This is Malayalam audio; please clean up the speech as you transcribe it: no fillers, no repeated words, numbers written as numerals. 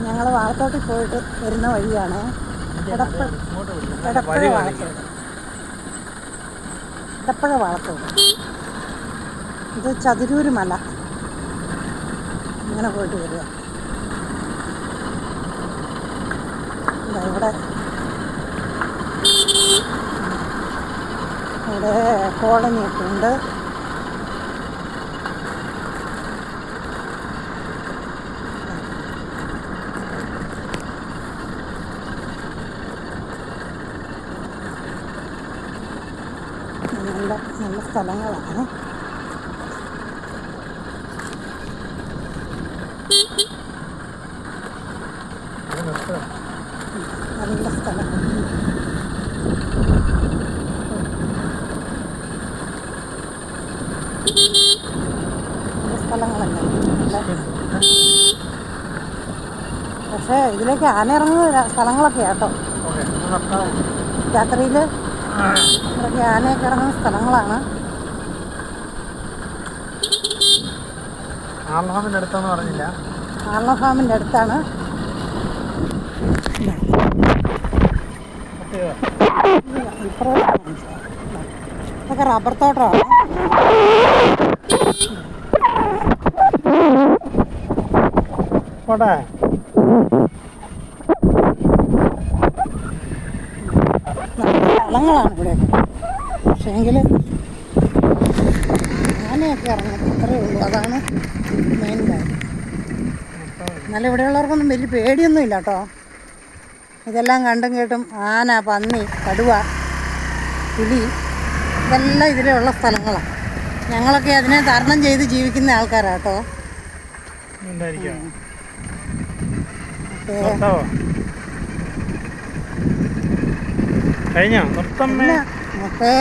ഞങ്ങൾ വാളത്തോട്ടിൽ പോയിട്ട് വരുന്ന വഴിയാണ്. എടപ്പഴ വാളത്തോട്. എടപ്പഴ വാളത്തോട്. ഇത് ചതുരൂര് മല. ഇങ്ങനെ പോയിട്ട് വരിക. ഇവിടെ ഇവിടെ കോളനിയൊക്കെ ഉണ്ട്. നല്ല നല്ല സ്ഥലങ്ങളാണ്. നല്ല സ്ഥലമാണ്. സ്ഥലങ്ങളല്ലേ. പക്ഷേ ഇതിലേക്ക് ആന ഇറങ്ങുന്ന സ്ഥലങ്ങളൊക്കെ കേട്ടോ. രാത്രിയിൽ ഇവിടേക്ക് ആനയൊക്കെ ഇറങ്ങുന്ന സ്ഥലങ്ങളാണ്. ആർലഫാമിൻ്റെ അടുത്താന്ന് പറഞ്ഞില്ല. ആർലഫാമിൻ്റെ അടുത്താണ്. ഇതൊക്കെ റബ്ബർ തോട്ടമാണ്. പോട്ടെ. സ്ഥലങ്ങളാണ് ഇവിടെയൊക്കെ. പക്ഷേ എങ്കിൽ ആനയൊക്കെ ഇറങ്ങും, അത്രയേ ഉള്ളൂ. അതാണ് മെയിൻ കാര്യം. എന്നാലും ഇവിടെയുള്ളവർക്കൊന്നും വലിയ പേടിയൊന്നും ഇല്ല കേട്ടോ. ഇതെല്ലാം കണ്ടും കേട്ടും ആന, പന്നി, കടുവ, പുലി ഇതെല്ലാം ഇതിലുള്ള സ്ഥലങ്ങളാണ്. ഞങ്ങളൊക്കെ അതിനെ തരണം ചെയ്ത് ജീവിക്കുന്ന ആൾക്കാരാണ് കേട്ടോ. കഴിഞ്ഞോ? നിർത്തമ്മേ. ഓക്കേ.